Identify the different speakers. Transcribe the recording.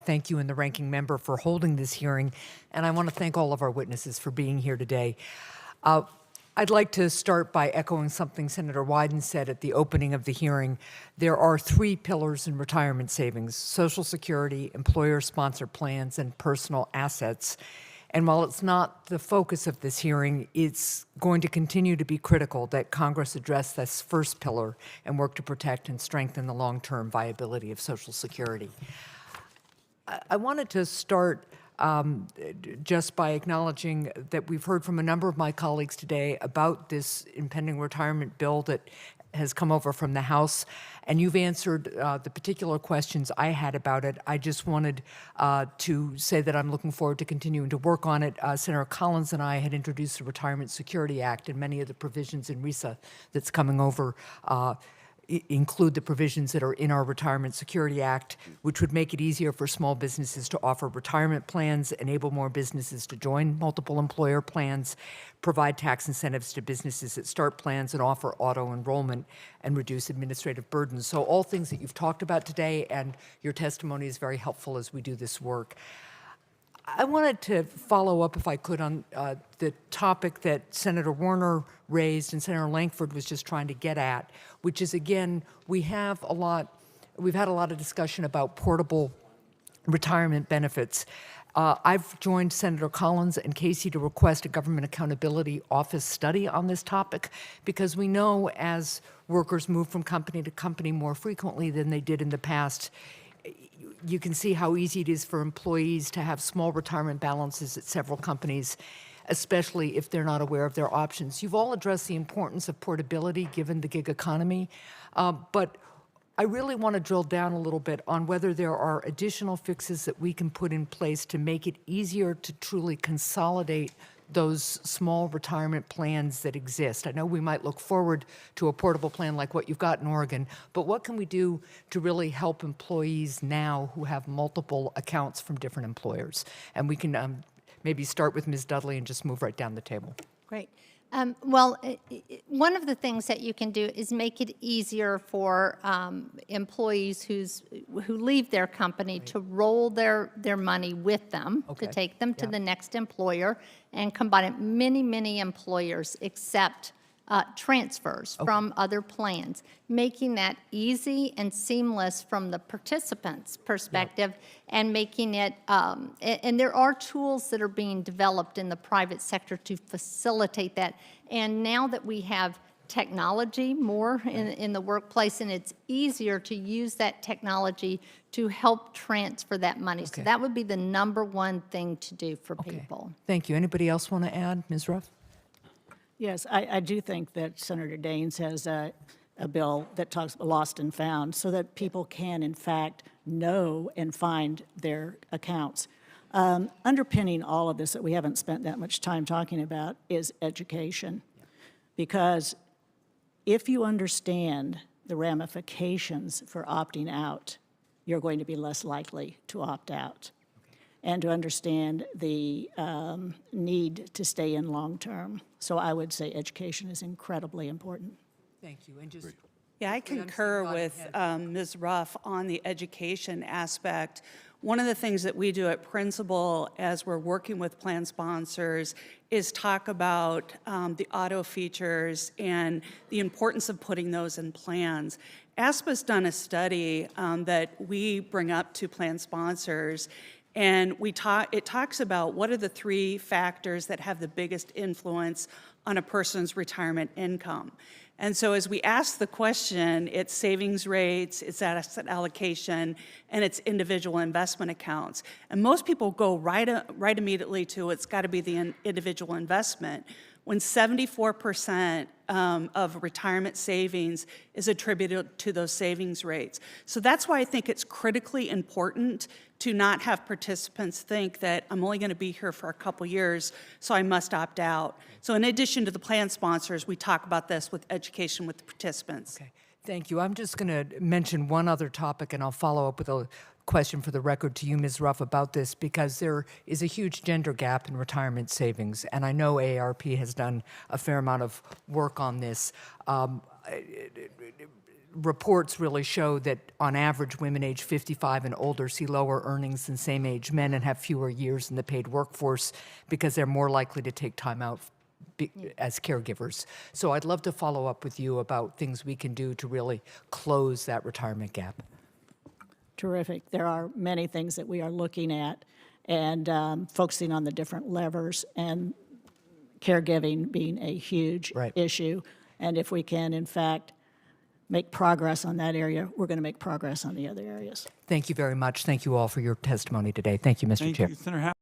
Speaker 1: thank you and the ranking member for holding this hearing, and I want to thank all of our witnesses for being here today. I'd like to start by echoing something Senator Wyden said at the opening of the hearing. There are three pillars in retirement savings: Social Security, employer-sponsored plans, and personal assets. And while it's not the focus of this hearing, it's going to continue to be critical that Congress address this first pillar and work to protect and strengthen the long-term viability of Social Security. I wanted to start just by acknowledging that we've heard from a number of my colleagues today about this impending retirement bill that has come over from the House, and you've answered the particular questions I had about it. I just wanted to say that I'm looking forward to continuing to work on it. Senator Collins and I had introduced the Retirement Security Act, and many of the provisions in RESA that's coming over include the provisions that are in our Retirement Security Act, which would make it easier for small businesses to offer retirement plans, enable more businesses to join multiple employer plans, provide tax incentives to businesses that start plans, and offer auto-enrollment and reduce administrative burdens. So all things that you've talked about today, and your testimony is very helpful as we do this work. I wanted to follow up, if I could, on the topic that Senator Warner raised and Senator Lankford was just trying to get at, which is, again, we've had a lot of discussion about portable retirement benefits. I've joined Senator Collins and Casey to request a Government Accountability Office study on this topic, because we know as workers move from company to company more frequently than they did in the past, you can see how easy it is for employees to have small retirement balances at several companies, especially if they're not aware of their options. You've all addressed the importance of portability given the gig economy, but I really want to drill down a little bit on whether there are additional fixes that we can put in place to make it easier to truly consolidate those small retirement plans that exist. I know we might look forward to a portable plan like what you've got in Oregon, but what can we do to really help employees now who have multiple accounts from different employers? And we can maybe start with Ms. Dudley and just move right down the table.
Speaker 2: Great. One of the things that you can do is make it easier for employees who leave their company to roll their money with them, to take them to the next employer and combine it. Many employers accept transfers from other plans, making that easy and seamless from the participant's perspective, and making it, and there are tools that are being developed in the private sector to facilitate that. And now that we have technology more in the workplace, and it's easier to use that technology to help transfer that money. So that would be the #1 thing to do for people.
Speaker 1: Thank you. Anybody else want to add? Ms. Ruff?
Speaker 3: Yes, I do think that Senator Daines has a bill that talks lost and found, so that people can, in fact, know and find their accounts. Underpinning all of this that we haven't spent that much time talking about is education. Because if you understand the ramifications for opting out, you're going to be less likely to opt out. And to understand the need to stay in long term. So I would say education is incredibly important.
Speaker 1: Thank you. And just
Speaker 4: yeah, I concur with Ms. Ruff on the education aspect. One of the things that we do at Principal as we're working with plan sponsors is talk about the auto features and the importance of putting those in plans. ASPA's done a study that we bring up to plan sponsors, and it talks about what are the 3 factors that have the biggest influence on a person's retirement income. And so as we ask the question, it's savings rates, it's asset allocation, and it's individual investment accounts. And most people go right immediately to it's got to be the individual investment, when 74% of retirement savings is attributed to those savings rates. So that's why I think it's critically important to not have participants think that I'm only going to be here for a couple years, so I must opt out. So in addition to the plan sponsors, we talk about this with education with the participants.
Speaker 1: Okay, thank you. I'm just going to mention one other topic, and I'll follow up with a question for the record to you, Ms. Ruff, about this, because there is a huge gender gap in retirement savings, and I know AARP has done a fair amount of work on this. reports really show that on average, women age 55 and older see lower earnings than same-age men and have fewer years in the paid workforce because they're more likely to take time out as caregivers. So I'd love to follow up with you about things we can do to really close that retirement gap.
Speaker 3: Terrific. There are many things that we are looking at and focusing on the different levers, and caregiving being a huge
Speaker 1: Right.
Speaker 3: issue. And if we can, in fact, make progress on that area, we're going to make progress on the other areas.
Speaker 1: Thank you very much. Thank you all for your testimony today. Thank you, Mr.
Speaker 5: Thank
Speaker 1: Chair.
Speaker 5: you, Senator